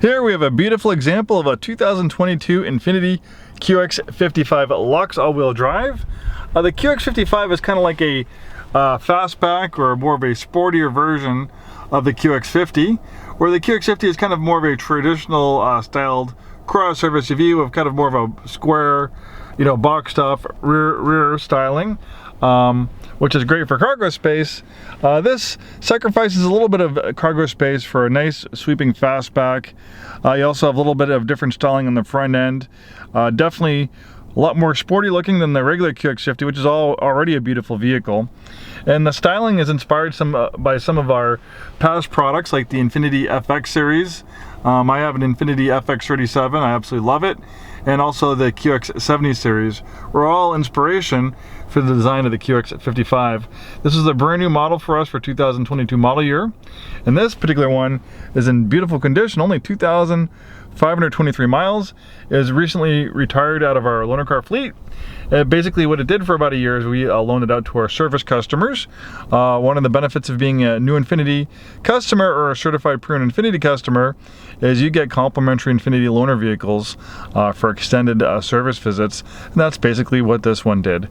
Here we have a beautiful example of a 2022 Infiniti QX55 LUXE all-wheel drive. The QX55 is kind of like a fastback or more of a sportier version of the QX50, where the QX50 is kind of more of a traditional styled crossover SUV with kind of more of a square, boxed up rear styling. Which is great for cargo space. This sacrifices a little bit of cargo space for a nice sweeping fastback. You also have a little bit of different styling on the front end. Definitely a lot more sporty looking than the regular QX50, which is already a beautiful vehicle. And the styling is inspired by some of our past products, like the Infiniti FX series. I have an Infiniti FX37, I absolutely love it. And also the QX70 series were all inspiration for the design of the QX55. This is a brand new model for us for 2022 model year. And this particular one is in beautiful condition, only 2,523 miles. It is recently retired out of our loaner car fleet. Basically what it did for about a year is we loaned it out to our service customers. One of the benefits of being a new Infiniti customer or a certified pre-owned Infiniti customer is you get complimentary Infiniti loaner vehicles for extended service visits, and that's basically what this one did.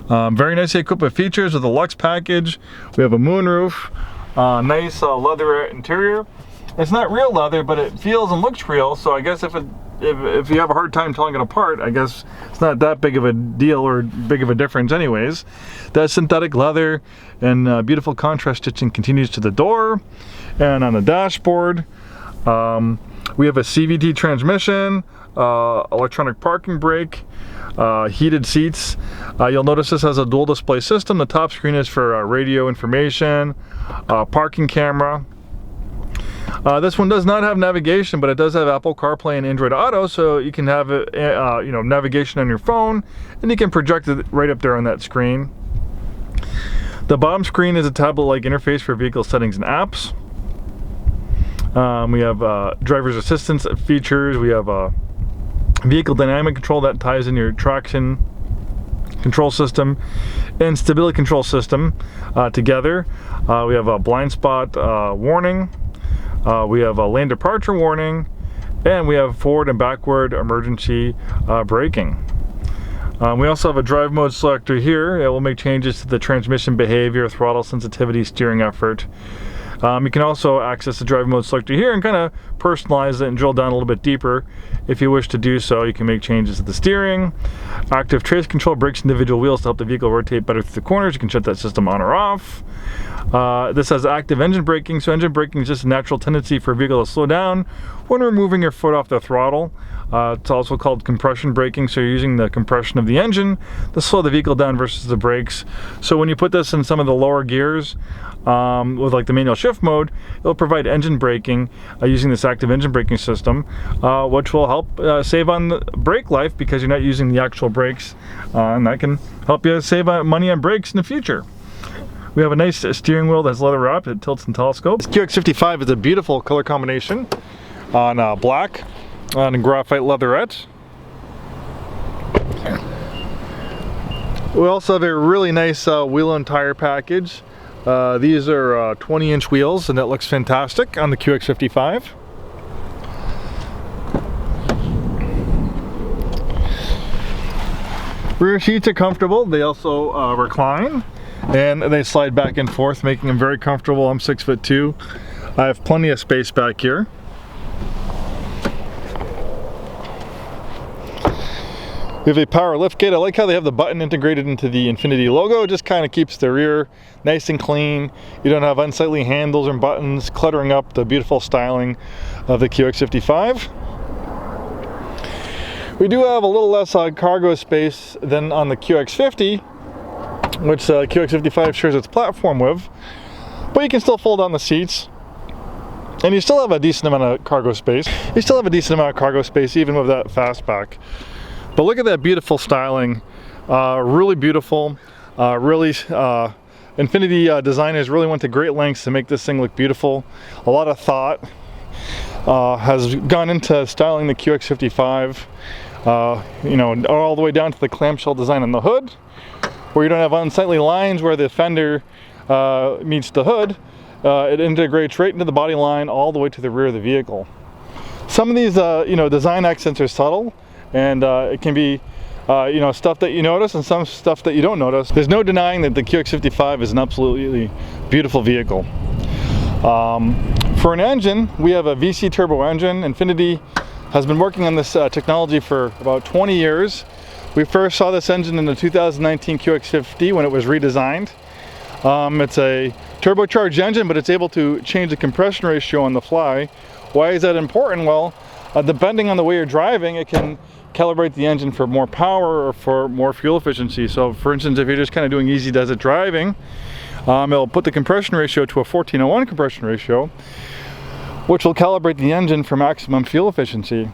Very nicely equipped with features with the LUXE package. We have a moonroof, nice leather interior. It's not real leather, but it feels and looks real, so I guess if you have a hard time telling it apart, I guess it's not that big of a deal or big of a difference anyways. That synthetic leather and beautiful contrast stitching continues to the door and on the dashboard. We have a CVT transmission, electronic parking brake, heated seats. You'll notice this has a dual display system. The top screen is for radio information, parking camera. This one does not have navigation, but it does have Apple CarPlay and Android Auto, so you can have navigation on your phone, and you can project it right up there on that screen. The bottom screen is a tablet-like interface for vehicle settings and apps. We have driver's assistance features. We have vehicle dynamic control that ties in your traction control system and stability control system together. We have a blind spot warning. We have a lane departure warning, and we have forward and backward emergency braking. We also have a drive mode selector here. It will make changes to the transmission behavior, throttle sensitivity, steering effort. You can also access the drive mode selector here and kind of personalize it and drill down a little bit deeper. If you wish to do so, you can make changes to the steering. Active trace control brakes individual wheels to help the vehicle rotate better through the corners. You can shut that system on or off. This has active engine braking. So engine braking is just a natural tendency for a vehicle to slow down when removing your foot off the throttle. It's also called compression braking, so you're using the compression of the engine to slow the vehicle down versus the brakes. So when you put this in some of the lower gears with like the manual shift mode, it'll provide engine braking using this active engine braking system, which will help save on the brake life because you're not using the actual brakes, and that can help you save money on brakes in the future. We have a nice steering wheel that's leather wrapped. It tilts and telescopes. This QX55 is a beautiful color combination on black and graphite leatherette. We also have a really nice wheel and tire package. These are 20-inch wheels, and that looks fantastic on the QX55. Rear seats are comfortable. They also recline, and they slide back and forth, making them very comfortable. I'm 6'2". I have plenty of space back here. We have a power liftgate. I like how they have the button integrated into the Infiniti logo. It just kind of keeps the rear nice and clean. You don't have unsightly handles or buttons cluttering up the beautiful styling of the QX55. We do have a little less cargo space than on the QX50, which QX55 shares its platform with, but you can still fold down the seats. And you still have a decent amount of cargo space. You still have a decent amount of cargo space even with that fastback. But look at that beautiful styling, really beautiful, Infiniti designers really went to great lengths to make this thing look beautiful. A lot of thought has gone into styling the QX55, all the way down to the clamshell design on the hood, where you don't have unsightly lines where the fender meets the hood. It integrates right into the body line all the way to the rear of the vehicle. some of these you know, design accents are subtle, and it can be you know, stuff that you notice and some stuff that you don't notice. There's no denying that the QX55 is an absolutely beautiful vehicle. For an engine, we have a VC turbo engine. Infiniti has been working on this technology for about 20 years. We first saw this engine in the 2019 QX50 when it was redesigned. It's a turbocharged engine, but it's able to change the compression ratio on the fly. Why is that important? Well, depending on the way you're driving, it can calibrate the engine for more power or for more fuel efficiency. So for instance, if you're just kind of doing easy desert driving, it'll put the compression ratio to a 14:1 compression ratio, which will calibrate the engine for maximum fuel efficiency.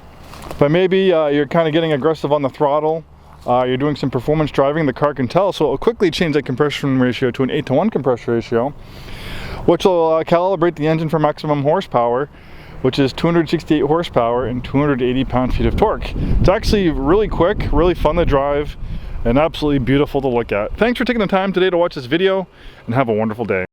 But maybe you're kind of getting aggressive on the throttle, you're doing some performance driving, the car can tell, so it'll quickly change that compression ratio to an 8:1 compression ratio, which will calibrate the engine for maximum horsepower, which is 268 horsepower and 280 pound-feet of torque. It's actually really quick, really fun to drive, and absolutely beautiful to look at. Thanks for taking the time today to watch this video, and have a wonderful day.